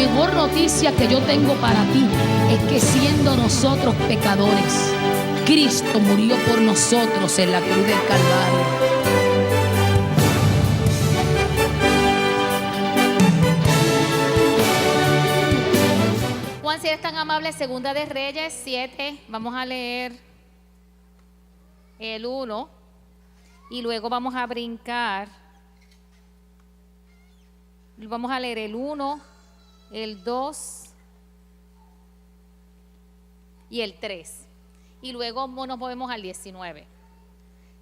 mejor noticia que yo tengo para ti es que siendo nosotros pecadores, Cristo murió por nosotros en la cruz del Calvario. Juan, si eres tan amable, Segunda de Reyes 7, vamos a leer el 1 y luego vamos a brincar. Vamos a leer el 1, el 2 y el 3. Y luego nos movemos al 19.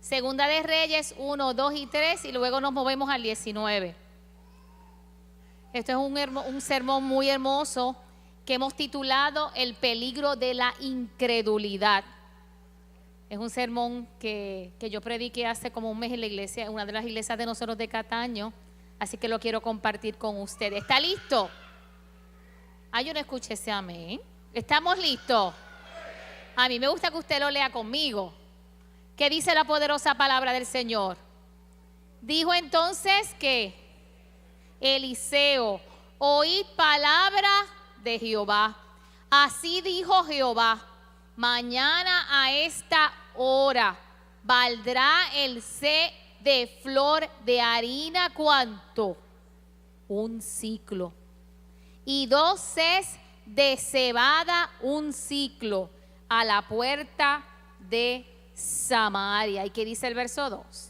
Segunda de Reyes 1, 2 y 3 y luego nos movemos al 19. Esto es un sermón muy hermoso que hemos titulado El peligro de la incredulidad. Es un sermón que yo prediqué hace como un mes en la iglesia, una de las iglesias de nosotros de Cataño, así que lo quiero compartir con ustedes. ¿Está listo? Yo no escuché ese amén. ¿Estamos listos? A mí me gusta que usted lo lea conmigo. ¿Qué dice la poderosa palabra del Señor? Dijo entonces que Eliseo, oíd palabra de Jehová. Así dijo Jehová: mañana a esta hora valdrá el sé de flor de harina ¿cuánto? 1 siclo. Y 2 ses de cebada 1 siclo a la puerta de Samaria. ¿Y qué dice el verso 2?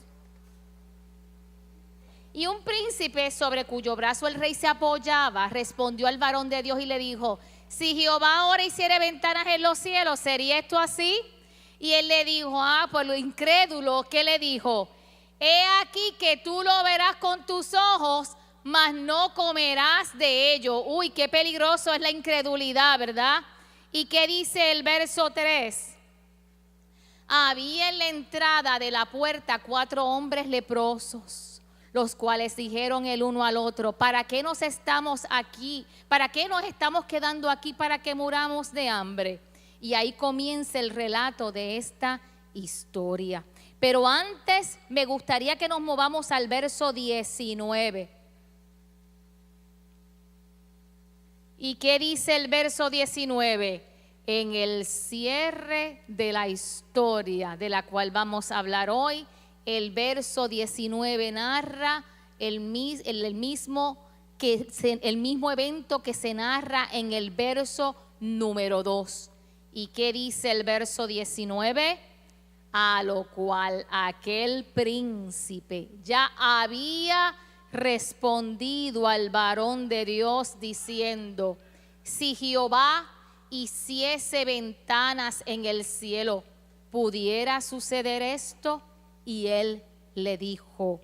Y un príncipe sobre cuyo brazo el rey se apoyaba respondió al varón de Dios y le dijo: si Jehová ahora hiciere ventanas en los cielos, ¿sería esto así? Y él le dijo, por lo incrédulo, ¿qué le dijo? He aquí que tú lo verás con tus ojos, mas no comerás de ello. Uy, qué peligroso es la incredulidad, ¿verdad? ¿Y qué dice el verso 3? Había en la entrada de la puerta 4 hombres leprosos, los cuales dijeron el uno al otro: ¿para qué nos estamos aquí? ¿Para qué nos estamos quedando aquí para que muramos de hambre? Y ahí comienza el relato de esta historia. Pero antes me gustaría que nos movamos al verso 19. ¿Y qué dice el verso 19? En el cierre de la historia de la cual vamos a hablar hoy, el verso 19 narra el mismo evento que se narra en el verso número 2. ¿Y qué dice el verso 19? A lo cual aquel príncipe ya había respondido al varón de Dios diciendo: si Jehová hiciese ventanas en el cielo, ¿pudiera suceder esto? Y él le dijo: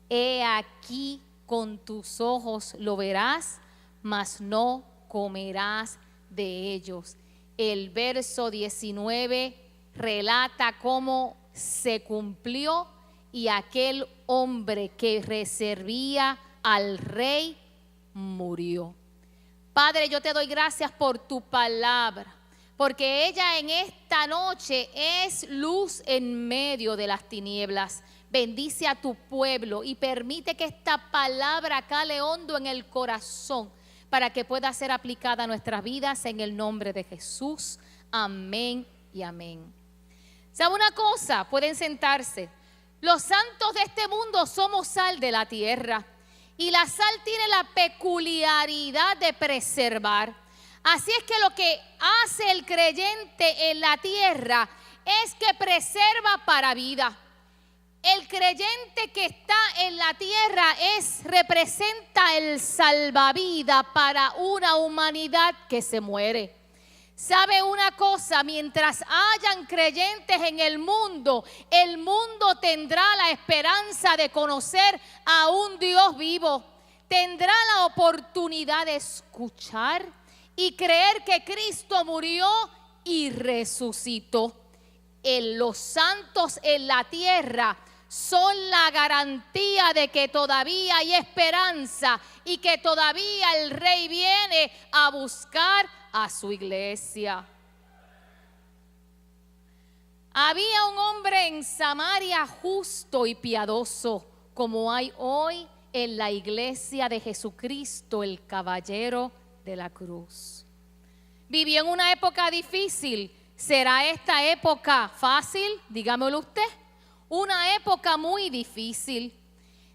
he aquí con tus ojos lo verás, mas no comerás de ellos. El verso 19 relata cómo se cumplió y aquel hombre que servía al rey murió. Padre, yo te doy gracias por tu palabra, porque ella en esta noche es luz en medio de las tinieblas. Bendice a tu pueblo y permite que esta palabra cale hondo en el corazón para que pueda ser aplicada a nuestras vidas en el nombre de Jesús. Amén y amén. ¿Sabe una cosa? Pueden sentarse. Los santos de este mundo somos sal de la tierra y la sal tiene la peculiaridad de preservar. Así es que lo que hace el creyente en la tierra es que preserva para vida. El creyente que está en la tierra representa el salvavidas para una humanidad que se muere. ¿Sabe una cosa? Mientras hayan creyentes en el mundo tendrá la esperanza de conocer a un Dios vivo. Tendrá la oportunidad de escuchar y creer que Cristo murió y resucitó. Los santos en la tierra son la garantía de que todavía hay esperanza y que todavía el Rey viene a buscar a su iglesia. Había un hombre en Samaria justo y piadoso, como hay hoy en la iglesia de Jesucristo, el caballero de la cruz. Vivió en una época difícil. ¿Será esta época fácil? Dígamelo usted. Una época muy difícil.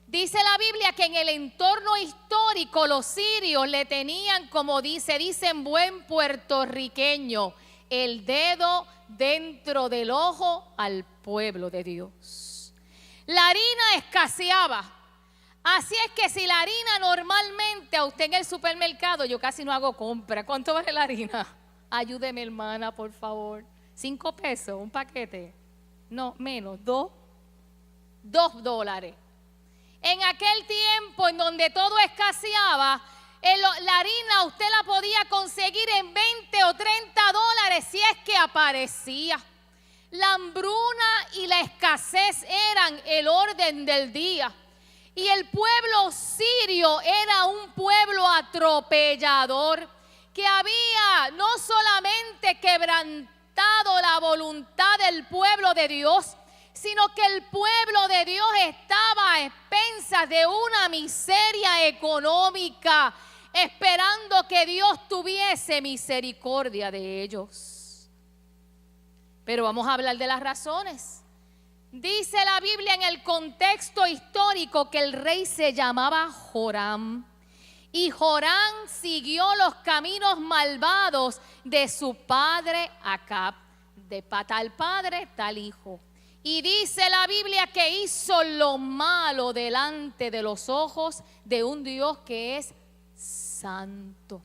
Dice la Biblia que en el entorno histórico los sirios le tenían, como dicen buen puertorriqueño, el dedo dentro del ojo al pueblo de Dios. La harina escaseaba. Así es que si la harina normalmente a usted en el supermercado, yo casi no hago compra. ¿Cuánto vale la harina? Ayúdeme, hermana, por favor. 5 pesos, un paquete. No, menos, $2. En aquel tiempo en donde todo escaseaba, la harina usted la podía conseguir en 20 o 30 dólares si es que aparecía. La hambruna y la escasez eran el orden del día. Y el pueblo sirio era un pueblo atropellador que había no solamente quebrantado la voluntad del pueblo de Dios, sino que el pueblo de Dios estaba a expensas de una miseria económica, esperando que Dios tuviese misericordia de ellos. Pero vamos a hablar de las razones. Dice la Biblia en el contexto histórico que el rey se llamaba Joram. Y Joram siguió los caminos malvados de su padre Acab. De tal padre, tal hijo. Y dice la Biblia que hizo lo malo delante de los ojos de un Dios que es santo.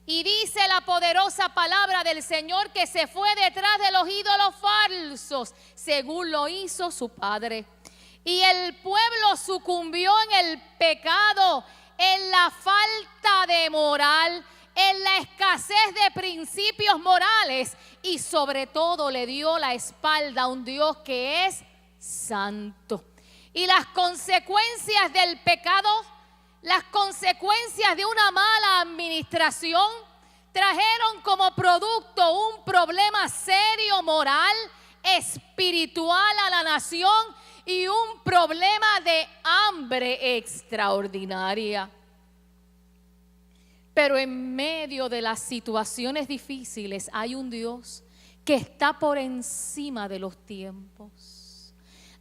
Y dice la poderosa palabra del Señor que se fue detrás de los ídolos falsos, según lo hizo su padre. Y el pueblo sucumbió en el pecado, en la falta de moral, en la escasez de principios morales y sobre todo le dio la espalda a un Dios que es santo. Y las consecuencias del pecado, las consecuencias de una mala administración trajeron como producto un problema serio moral, espiritual a la nación y un problema de hambre extraordinaria. Pero en medio de las situaciones difíciles hay un Dios que está por encima de los tiempos.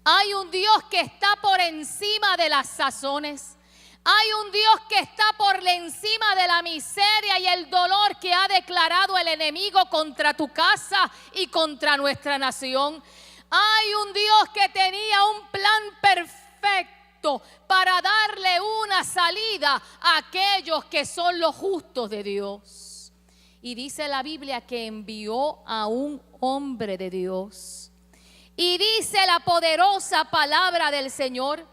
Hay un Dios que está por encima de las sazones. Hay un Dios que está por encima de la miseria y el dolor que ha declarado el enemigo contra tu casa y contra nuestra nación. Hay un Dios que tenía un plan perfecto para darle una salida a aquellos que son los justos de Dios. Y dice la Biblia que envió a un hombre de Dios. Y dice la poderosa palabra del Señor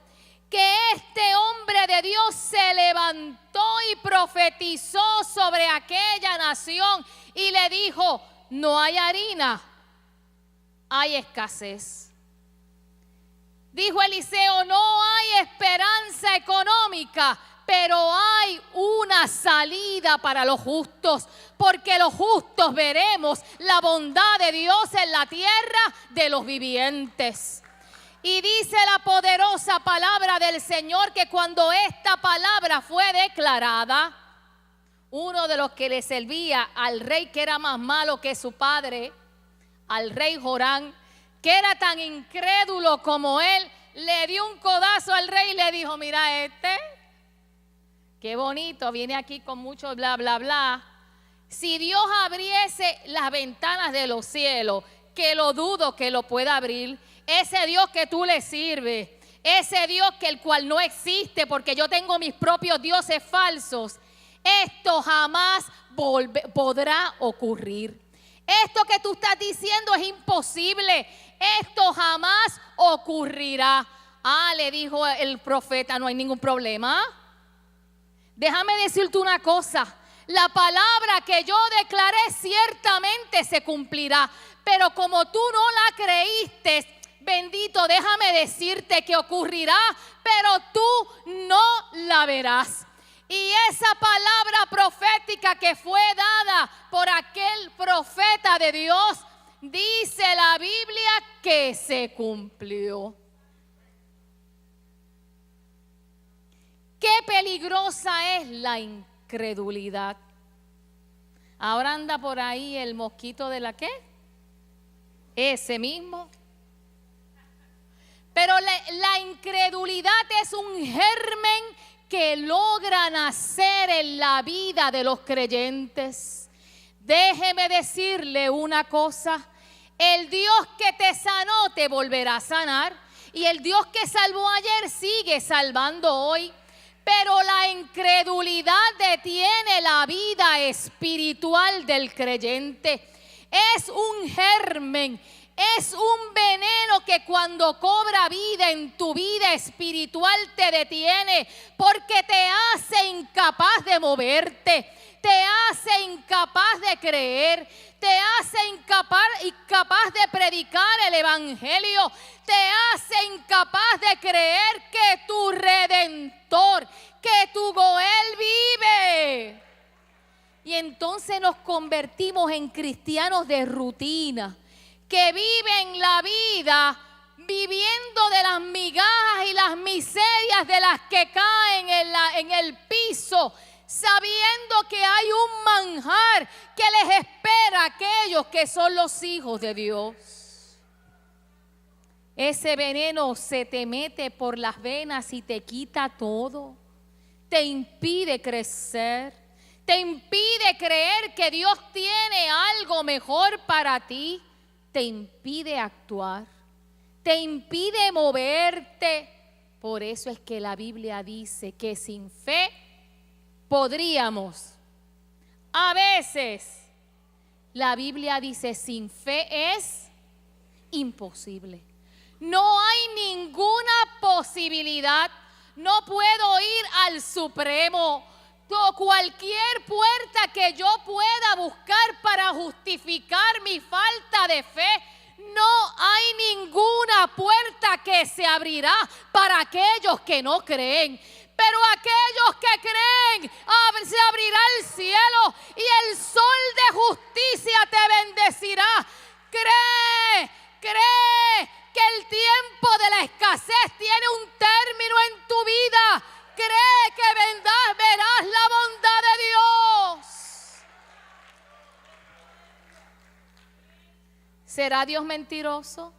que este hombre de Dios se levantó y profetizó sobre aquella nación y le dijo: no hay harina, hay escasez. Dijo Eliseo: no hay esperanza económica, pero hay una salida para los justos, porque los justos veremos la bondad de Dios en la tierra de los vivientes. Y dice la poderosa palabra del Señor que cuando esta palabra fue declarada, uno de los que le servía al rey que era más malo que su padre, al rey Joram, que era tan incrédulo como él, le dio un codazo al rey y le dijo: mira qué bonito, viene aquí con mucho bla bla bla. Si Dios abriese las ventanas de los cielos, que lo dudo que lo pueda abrir, ese Dios que tú le sirves, ese Dios que el cual no existe, porque yo tengo mis propios dioses falsos, esto jamás podrá ocurrir. Esto que tú estás diciendo es imposible, esto jamás ocurrirá. Le dijo el profeta: no hay ningún problema. Déjame decirte una cosa, la palabra que yo declaré ciertamente se cumplirá, pero como tú no la creíste, bendito, déjame decirte que ocurrirá, pero tú no la verás. Y esa palabra profética que fue dada por aquel profeta de Dios, dice la Biblia que se cumplió. Qué peligrosa es la incredulidad. Ahora anda por ahí el mosquito de la ¿qué? Ese mismo. Pero la incredulidad es un germen que logra nacer en la vida de los creyentes. Déjeme decirle una cosa: el Dios que te sanó te volverá a sanar, y el Dios que salvó ayer sigue salvando hoy. Pero la incredulidad detiene la vida espiritual del creyente. Es un germen, es un veneno que cuando cobra vida en tu vida espiritual te detiene, porque te hace incapaz de moverte, te hace incapaz de creer, te hace incapaz de predicar el evangelio, te hace incapaz de creer que tu Redentor, que tu Goel vive. Y entonces nos convertimos en cristianos de rutina, que viven la vida viviendo de las migajas y las miserias de las que caen en el piso, sabiendo que hay un manjar que les espera a aquellos que son los hijos de Dios. Ese veneno se te mete por las venas y te quita todo. Te impide crecer, te impide creer que Dios tiene algo mejor para ti, te impide actuar, te impide moverte. Por eso es que la Biblia dice que sin fe podríamos. A veces la Biblia dice sin fe es imposible. No hay ninguna posibilidad. No puedo ir al Supremo. Cualquier puerta que yo pueda buscar para justificar mi falta de fe, no hay ninguna puerta que se abrirá para aquellos que no creen. Pero aquellos que creen, se abrirá el cielo y el sol de justicia te bendecirá. Cree que el tiempo de la escasez tiene un término en tu vida. Cree que verás la bondad de Dios. ¿Será Dios mentiroso?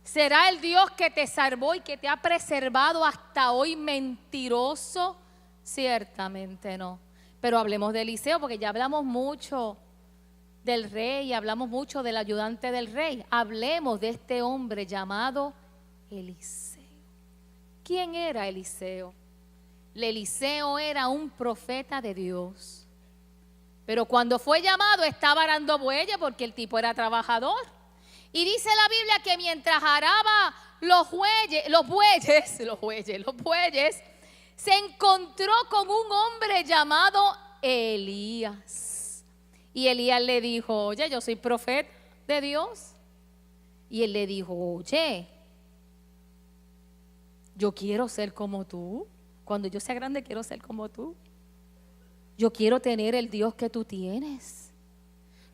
¿Será el Dios que te salvó y que te ha preservado hasta hoy mentiroso? Ciertamente no. Pero hablemos de Eliseo, porque ya hablamos mucho del rey, hablamos mucho del ayudante del rey. Hablemos de este hombre llamado Eliseo. ¿Quién era Eliseo? Eliseo era un profeta de Dios. Pero cuando fue llamado estaba arando bueyes, porque el tipo era trabajador. Y dice la Biblia que mientras araba los bueyes, se encontró con un hombre llamado Elías. Y Elías le dijo: oye, yo soy profeta de Dios. Y él le dijo: oye, yo quiero ser como tú. Cuando yo sea grande quiero ser como tú. Yo quiero tener el Dios que tú tienes.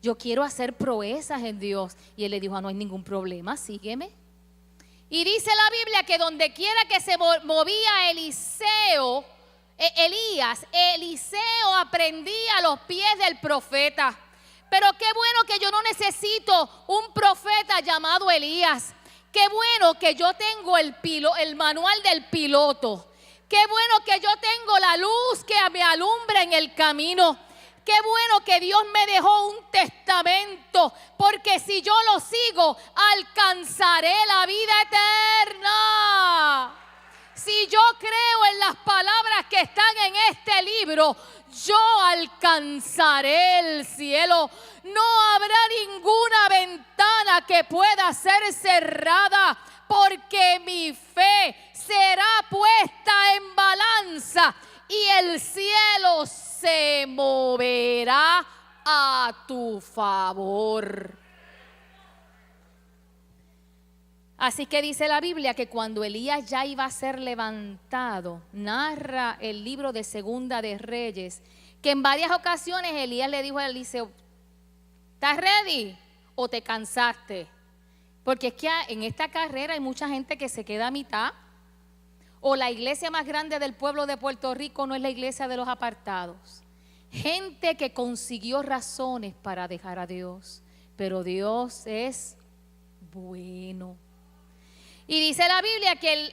Yo quiero hacer proezas en Dios. Y él le dijo: no hay ningún problema, sígueme. Y dice la Biblia que donde quiera que se movía Elías, Eliseo aprendía a los pies del profeta. Pero qué bueno que yo no necesito un profeta llamado Elías. Qué bueno que yo tengo el manual del piloto. Qué bueno que yo tengo la luz que me alumbra en el camino. Qué bueno que Dios me dejó un testamento, porque si yo lo sigo, alcanzaré la vida eterna. Si yo creo en las palabras que están en este libro, yo alcanzaré el cielo. No habrá ninguna ventana que pueda ser cerrada, porque mi fe será puesta en balanza y el cielo se moverá a tu favor. Así que dice la Biblia que cuando Elías ya iba a ser levantado, narra el libro de Segunda de Reyes, que en varias ocasiones Elías le dijo a Eliseo: ¿estás ready o te cansaste? Porque es que en esta carrera hay mucha gente que se queda a mitad. O la iglesia más grande del pueblo de Puerto Rico no es la iglesia de los apartados. gente que consiguió razones para dejar a Dios, pero Dios es bueno. Y dice la Biblia que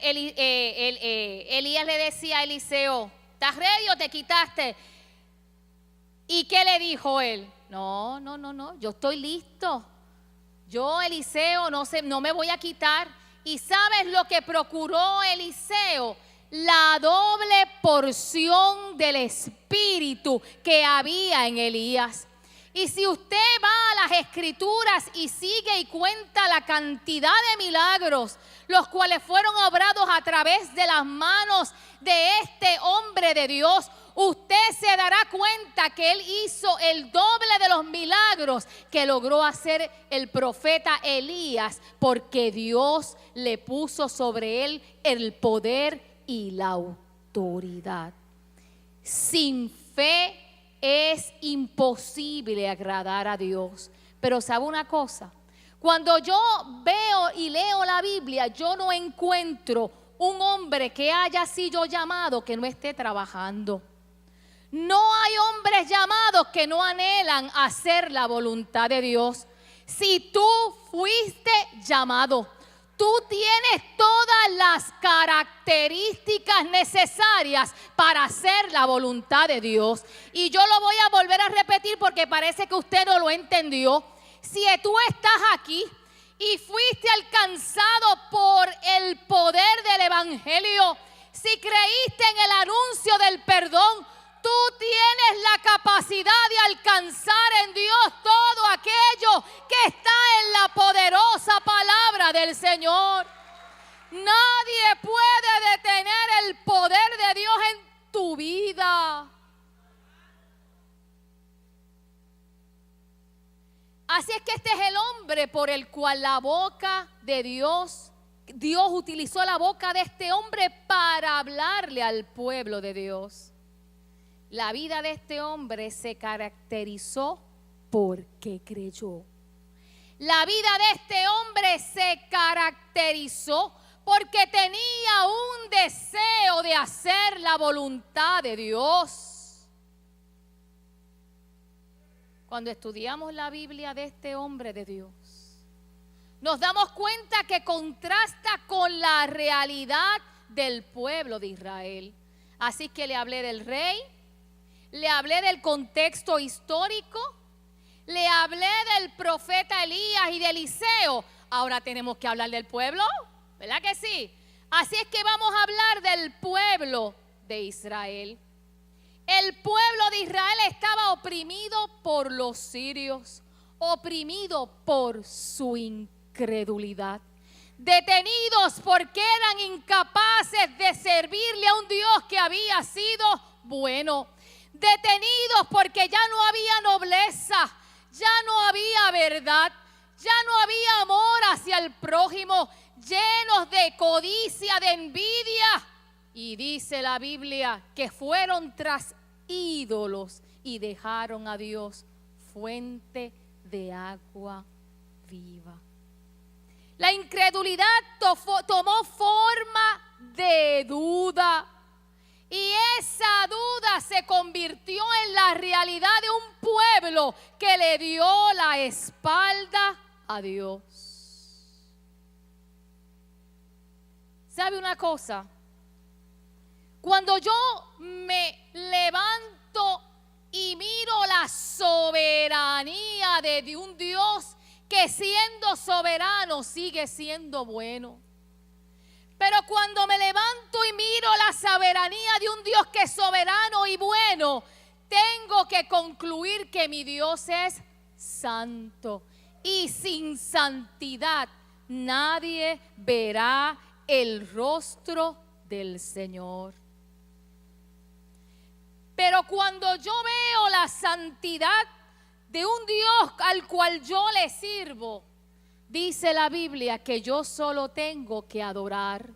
Elías le decía a Eliseo: ¿estás ready o te quitaste? ¿Y qué le dijo él? No, yo estoy listo. Yo, Eliseo, no me voy a quitar. ¿Y sabes lo que procuró Eliseo? La doble porción del espíritu que había en Elías. Y si usted va a las escrituras y sigue y cuenta la cantidad de milagros, los cuales fueron obrados a través de las manos de este hombre de Dios, usted se dará cuenta que él hizo el doble de los milagros que logró hacer el profeta Elías, porque Dios le puso sobre él el poder y la autoridad. Sin fe es imposible agradar a Dios. Pero ¿sabe una cosa? Cuando yo veo y leo la Biblia, yo no encuentro un hombre que haya sido llamado que no esté trabajando. No hay hombres llamados que no anhelan hacer la voluntad de Dios. Si tú fuiste llamado, tú tienes todas las características necesarias para hacer la voluntad de Dios. Y yo lo voy a volver a repetir porque parece que usted no lo entendió. Si tú estás aquí y fuiste alcanzado por el poder del Evangelio, si creíste en el anuncio del perdón, tú tienes la capacidad de alcanzar en Dios todo aquello que está en la poderosa palabra del Señor. Nadie puede detener el poder de Dios en tu vida. Así es que este es el hombre por el cual la boca de Dios utilizó la boca de este hombre para hablarle al pueblo de Dios. La vida de este hombre se caracterizó porque creyó. La vida de este hombre se caracterizó porque tenía un deseo de hacer la voluntad de Dios. Cuando estudiamos la Biblia de este hombre de Dios, nos damos cuenta que contrasta con la realidad del pueblo de Israel. Así que le hablé del rey, le hablé del contexto histórico, le hablé del profeta Elías y de Eliseo. Ahora tenemos que hablar del pueblo, ¿verdad que sí? Así es que vamos a hablar del pueblo de Israel. El pueblo de Israel estaba oprimido por los sirios, oprimido por su incredulidad, detenidos porque eran incapaces de servirle a un Dios que había sido bueno, detenidos porque ya no había nobleza, ya no había verdad, ya no había amor hacia el prójimo, llenos de codicia, de envidia. Y dice la Biblia que fueron tras ídolos y dejaron a Dios, fuente de agua viva. La incredulidad tomó forma de duda. Y esa duda se convirtió en la realidad de un pueblo que le dio la espalda a Dios. ¿Sabe una cosa? Cuando yo me levanto y miro la soberanía de un Dios que siendo soberano sigue siendo bueno. Pero cuando me levanto y miro la soberanía de un Dios que es soberano y bueno, tengo que concluir que mi Dios es santo. Y sin santidad nadie verá el rostro del Señor. Pero cuando yo veo la santidad de un Dios al cual yo le sirvo, dice la Biblia que yo solo tengo que adorar,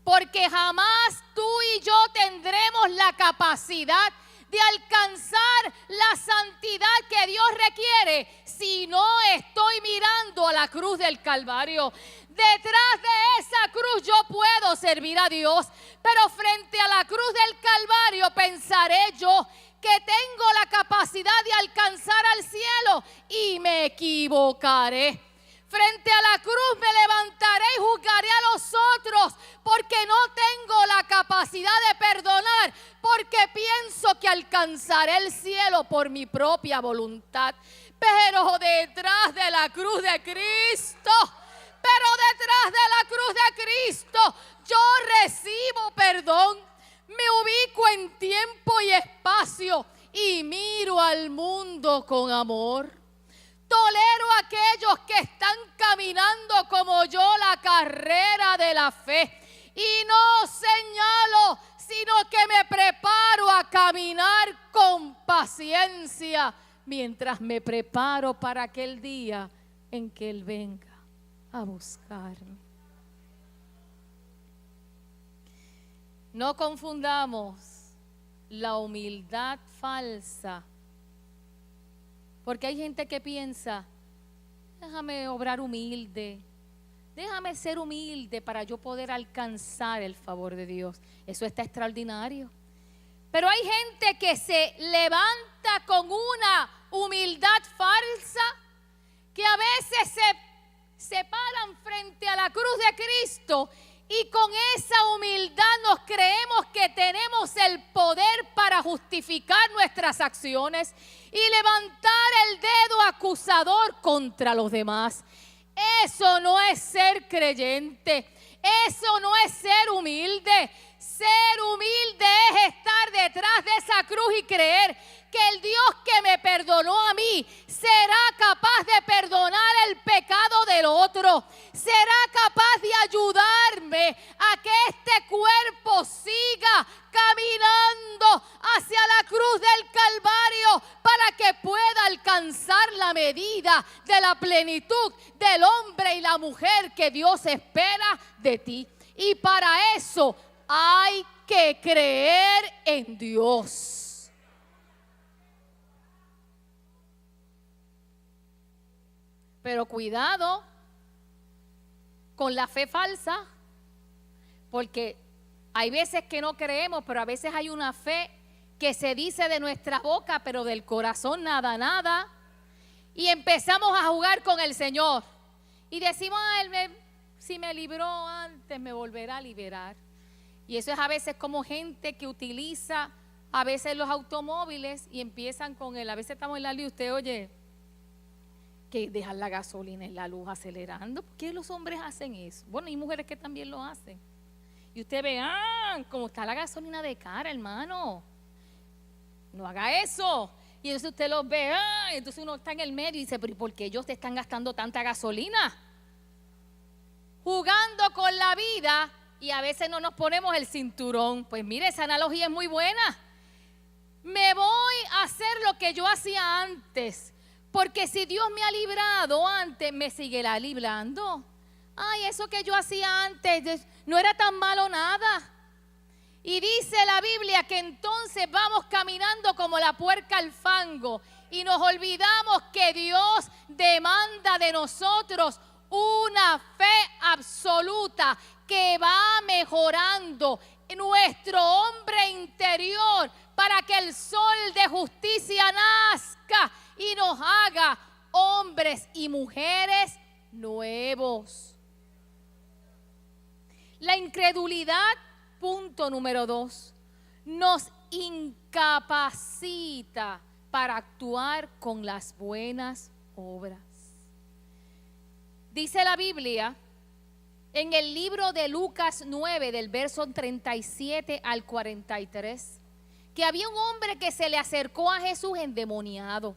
porque jamás tú y yo tendremos la capacidad de alcanzar la santidad que Dios requiere si no estoy mirando a la cruz del Calvario. Detrás de esa cruz yo puedo servir a Dios, pero frente a la cruz del Calvario pensaré yo, que tengo la capacidad de alcanzar al cielo y me equivocaré. Frente a la cruz me levantaré y juzgaré a los otros porque no tengo la capacidad de perdonar, porque pienso que alcanzaré el cielo por mi propia voluntad. Pero detrás de la cruz de Cristo, yo recibo perdón, me ubico en tiempo y espacio y miro al mundo con amor. Tolero a aquellos que están caminando como yo la carrera de la fe. Y no señalo, sino que me preparo a caminar con paciencia mientras me preparo para aquel día en que Él venga a buscarme. No confundamos la humildad falsa. Porque hay gente que piensa, déjame obrar humilde, déjame ser humilde para yo poder alcanzar el favor de Dios. Eso está extraordinario. Pero hay gente que se levanta con una humildad falsa, que a veces se paran frente a la cruz de Cristo y con esa humildad nos creemos que tenemos el poder para justificar nuestras acciones y levantar el dedo acusador contra los demás. Eso no es ser creyente, eso no es ser humilde. Ser humilde es estar detrás de esa cruz y creer que el Dios que me perdonó a mí será capaz de perdonar el pecado del otro. Será capaz de ayudarme a que este cuerpo siga caminando hacia la cruz del Calvario para que pueda alcanzar la medida de la plenitud del hombre y la mujer que Dios espera de ti. Y para eso hay que creer en Dios. Pero cuidado con la fe falsa, porque hay veces que no creemos, pero a veces hay una fe que se dice de nuestra boca, pero del corazón nada. Y empezamos a jugar con el Señor. Y decimos, si me libró antes, me volverá a liberar. Y eso es a veces como gente que utiliza a veces los automóviles y empiezan con él. A veces estamos en la luz y usted oye que dejan la gasolina en la luz acelerando. ¿Por qué los hombres hacen eso? Bueno, hay mujeres que también lo hacen. Y usted ve, cómo está la gasolina de cara, hermano. No haga eso. Y entonces usted los ve, entonces uno está en el medio y dice, pero ¿y por qué ellos te están gastando tanta gasolina? Jugando con la vida y a veces no nos ponemos el cinturón. Pues mire, esa analogía es muy buena. Me voy a hacer lo que yo hacía antes. Porque si Dios me ha librado antes, me seguirá librando. Ay, eso que yo hacía antes no era tan malo nada. Y dice la Biblia que entonces vamos caminando como la puerca al fango y nos olvidamos que Dios demanda de nosotros una fe absoluta que va mejorando nuestro hombre interior para que el sol de justicia nazca y nos haga hombres y mujeres nuevos. La incredulidad, punto número 2, nos incapacita para actuar con las buenas obras. Dice la Biblia en el libro de Lucas 9, del verso 37 al 43, que había un hombre que se le acercó a Jesús endemoniado.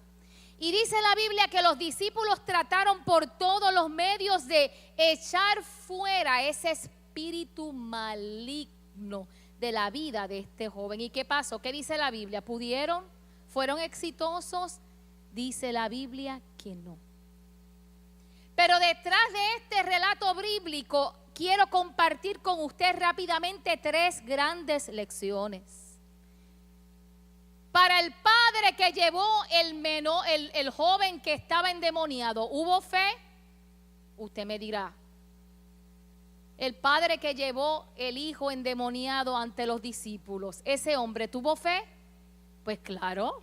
Y dice la Biblia que los discípulos trataron por todos los medios de echar fuera ese espíritu maligno de la vida de este joven. ¿Y qué pasó? ¿Qué dice la Biblia? ¿Pudieron? ¿Fueron exitosos? Dice la Biblia que no. Pero detrás de este relato bíblico quiero compartir con usted rápidamente 3 grandes lecciones. Para el padre que llevó el joven que estaba endemoniado, ¿hubo fe? Usted me dirá. El padre que llevó el hijo endemoniado ante los discípulos, ¿ese hombre tuvo fe? Pues claro,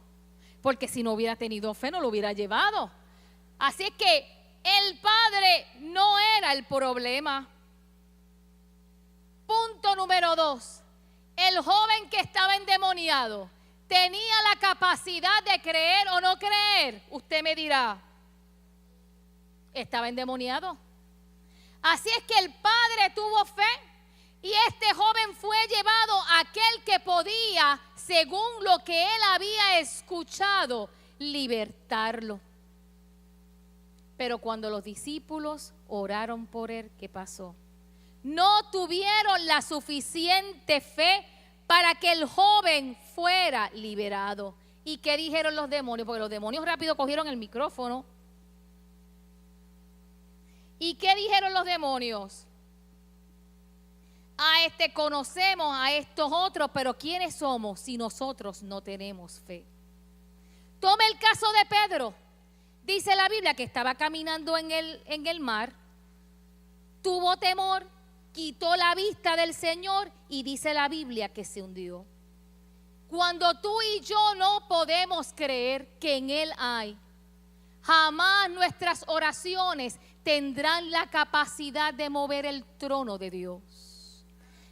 porque si no hubiera tenido fe no lo hubiera llevado. Así es que el padre no era el problema. Punto número 2. El joven que estaba endemoniado tenía la capacidad de creer o no creer. Usted me dirá, estaba endemoniado. Así es que el padre tuvo fe y este joven fue llevado a aquel que podía, según lo que él había escuchado, libertarlo. Pero cuando los discípulos oraron por él, ¿qué pasó? No tuvieron la suficiente fe para que el joven fuera liberado. ¿Y qué dijeron los demonios? Porque los demonios rápido cogieron el micrófono. ¿Y qué dijeron los demonios? A este conocemos, a estos otros, pero ¿quiénes somos si nosotros no tenemos fe? Tome el caso de Pedro. Dice la Biblia que estaba caminando en el mar, tuvo temor, quitó la vista del Señor y dice la Biblia que se hundió. Cuando tú y yo no podemos creer que en Él hay, jamás nuestras oraciones tendrán la capacidad de mover el trono de Dios.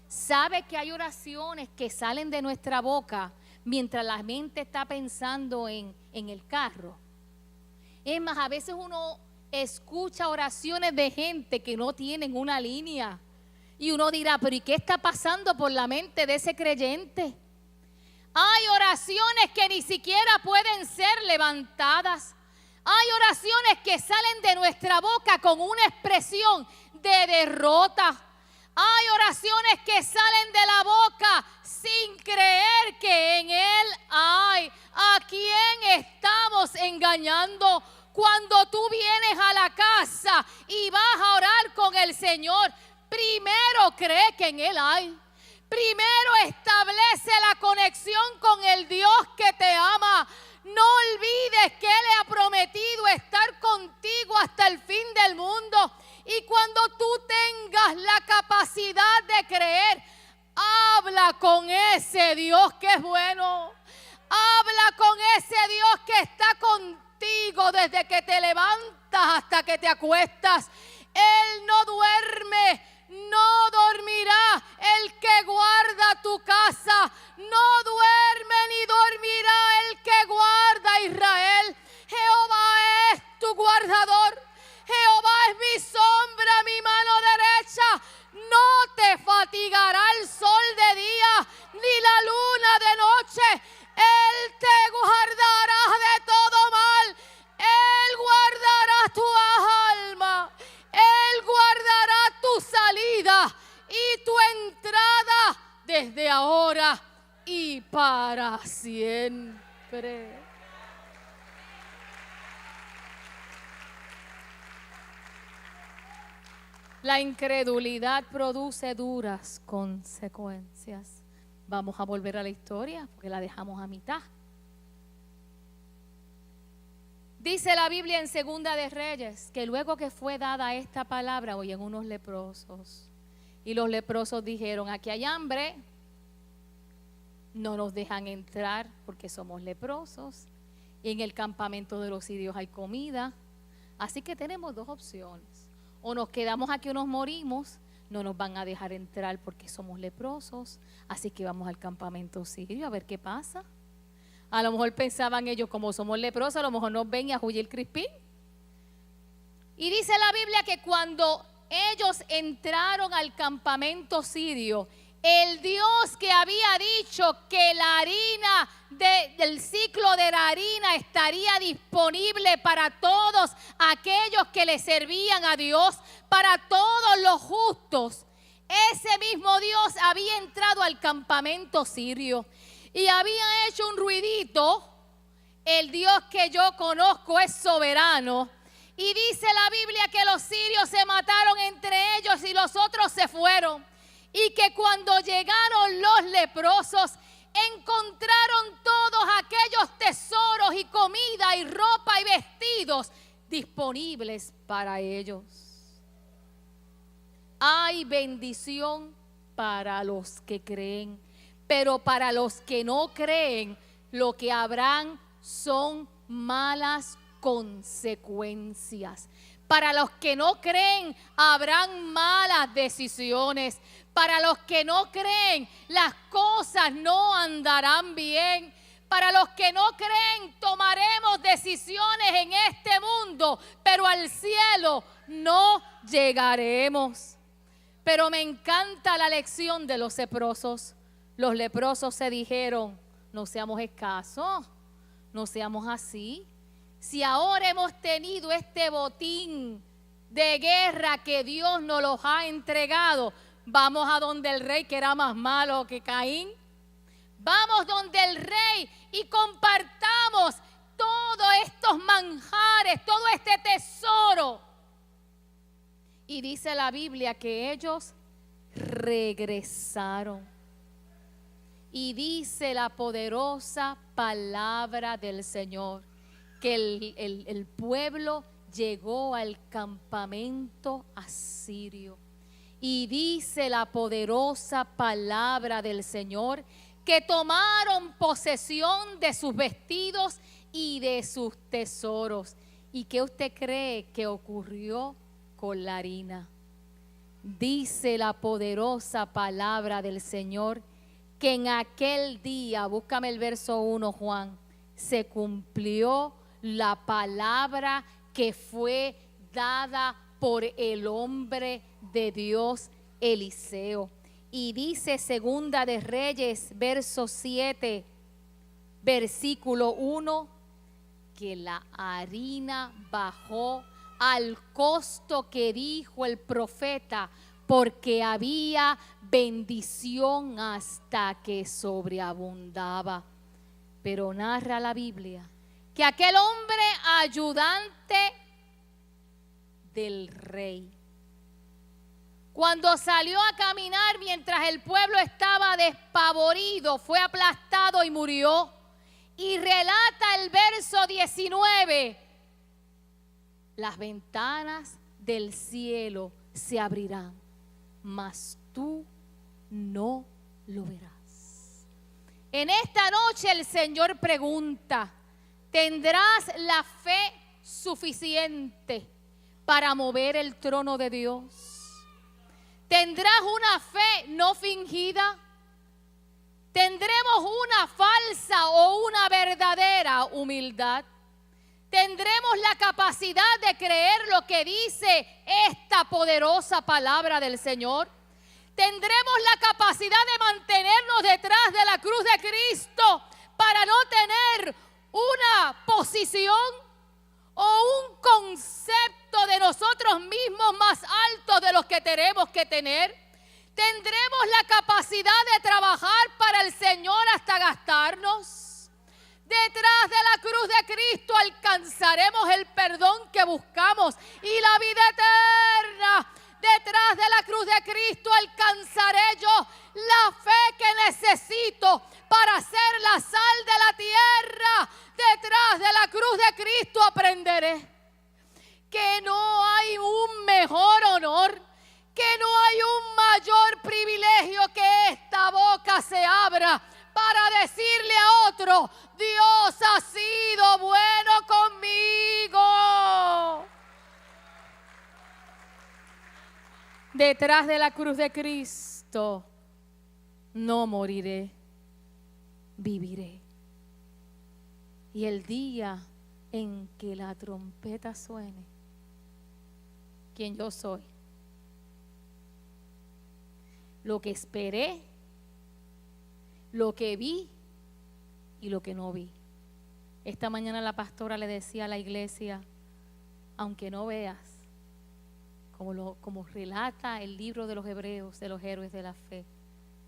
¿Sabe que hay oraciones que salen de nuestra boca mientras la mente está pensando en el carro? Es más, a veces uno escucha oraciones de gente que no tienen una línea. Y uno dirá, pero ¿y qué está pasando por la mente de ese creyente? Hay oraciones que ni siquiera pueden ser levantadas. Hay oraciones que salen de nuestra boca con una expresión de derrota. Hay oraciones que salen de la boca sin creer que en Él hay. ¿A quién estamos engañando? Cuando tú vienes a la casa y vas a orar con el Señor, primero cree que en Él hay. Primero establece la conexión con el Dios que te ama. No olvides que Él ha prometido estar contigo hasta el fin del mundo. Y cuando tú tengas la capacidad de creer, habla con ese Dios que es bueno. Habla con ese Dios que está contigo desde que te levantas hasta que te acuestas. Él no duerme, no dormirá. El que guarda tu casa no duerme ni dormirá. El que guarda a Israel. Jehová es tu guardador. Jehová es mi sombra, mi mano derecha. No te fatigará el sol de día, ni la luna de noche. Él te guardará de todo mal. Él guardará tu alma. Él guardará tu salida y tu entrada desde ahora y para siempre. La incredulidad produce duras consecuencias. Vamos a volver a la historia porque la dejamos a mitad. Dice la Biblia en Segunda de Reyes que luego que fue dada esta palabra, oyen unos leprosos. Y los leprosos dijeron, aquí hay hambre, no nos dejan entrar porque somos leprosos. Y en el campamento de los sirios hay comida. Así que tenemos dos opciones. O nos quedamos aquí o nos morimos, no nos van a dejar entrar porque somos leprosos. Así que vamos al campamento sirio a ver qué pasa. A lo mejor pensaban ellos, como somos leprosos, a lo mejor nos ven y a huye el crispín. Y dice la Biblia que cuando ellos entraron al campamento sirio, el Dios que había dicho que la harina del ciclo de la harina estaría disponible para todos aquellos que le servían a Dios, para todos los justos, ese mismo Dios había entrado al campamento sirio y había hecho un ruidito. El Dios que yo conozco es soberano. Y dice la Biblia que los sirios se mataron entre ellos y los otros se fueron. Y que cuando llegaron los leprosos, encontraron todos aquellos tesoros y comida y ropa y vestidos disponibles para ellos. Hay bendición para los que creen, pero para los que no creen lo que habrán son malas consecuencias. Para los que no creen, habrán malas decisiones. Para los que no creen, las cosas no andarán bien. Para los que no creen, tomaremos decisiones en este mundo, pero al cielo no llegaremos. Pero me encanta la lección de los leprosos. Los leprosos se dijeron: no seamos escasos, no seamos así. Si ahora hemos tenido este botín de guerra que Dios nos los ha entregado, vamos a donde el rey, que era más malo que Caín. Vamos donde el rey y compartamos todos estos manjares, todo este tesoro. Y dice la Biblia que ellos regresaron. Y dice la poderosa palabra del Señor que el pueblo llegó al campamento asirio. Y dice la poderosa palabra del Señor que tomaron posesión de sus vestidos y de sus tesoros. ¿Y qué usted cree que ocurrió con la harina? Dice la poderosa palabra del Señor que en aquel día, búscame el verso 1, Juan, se cumplió la palabra que fue dada por el hombre de Dios Eliseo. Y dice Segunda de Reyes, verso 7, versículo 1, que la harina bajó al costo que dijo el profeta, porque había bendición hasta que sobreabundaba. Pero narra la Biblia que aquel hombre ayudante del rey, cuando salió a caminar mientras el pueblo estaba despavorido, fue aplastado y murió. Y relata el verso 19, las ventanas del cielo se abrirán, mas tú no lo verás. En esta noche el Señor pregunta: ¿tendrás la fe suficiente para mover el trono de Dios? ¿Tendrás una fe no fingida? ¿Tendremos una falsa o una verdadera humildad? ¿Tendremos la capacidad de creer lo que dice esta poderosa palabra del Señor? ¿Tendremos la capacidad de mantenernos detrás de la cruz de Cristo para no tener una posición o un concepto de nosotros mismos más alto de los que tenemos que tener? ¿Tendremos la capacidad de trabajar para el Señor hasta gastarnos? Detrás de la cruz de Cristo alcanzaremos el perdón que buscamos y la vida eterna. Detrás de la cruz de Cristo alcanzaré yo la fe que necesito para ser la sal de la tierra. Detrás de la cruz de Cristo aprenderé que no hay un mejor honor, que no hay un mayor privilegio que esta boca se abra para decirle a otro: Dios ha sido bueno conmigo. Detrás de la cruz de Cristo no moriré, viviré. Y el día en que la trompeta suene, ¿quién yo soy? Lo que esperé, lo que vi y lo que no vi. Esta mañana la pastora le decía a la iglesia: aunque no veas, como relata el libro de los Hebreos, de los héroes de la fe,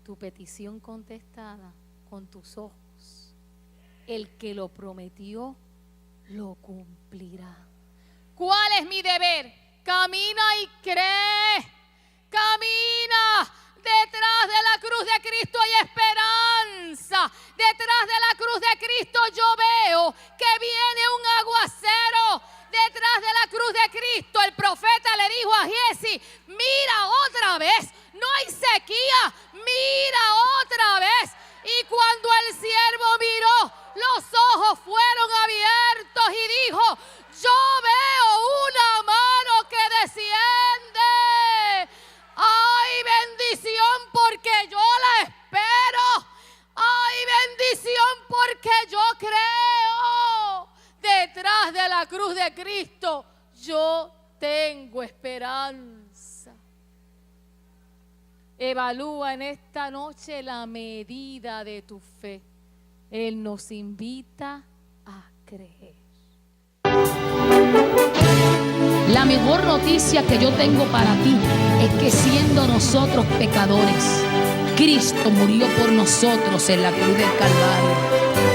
tu petición contestada con tus ojos, el que lo prometió lo cumplirá. ¿Cuál es mi deber? Camina y cree. Camina. Detrás de la cruz de Cristo hay esperanza. Detrás de la cruz de Cristo yo veo que viene un aguacero. Detrás de la cruz de Cristo el profeta le dijo a Giesi: mira otra vez, no hay sequía, mira otra vez. Y cuando el siervo miró, cruz de Cristo yo tengo esperanza. Evalúa en esta noche la medida de tu fe. Él nos invita a creer. La mejor noticia que yo tengo para ti es que siendo nosotros pecadores, Cristo murió por nosotros en la cruz del Calvario.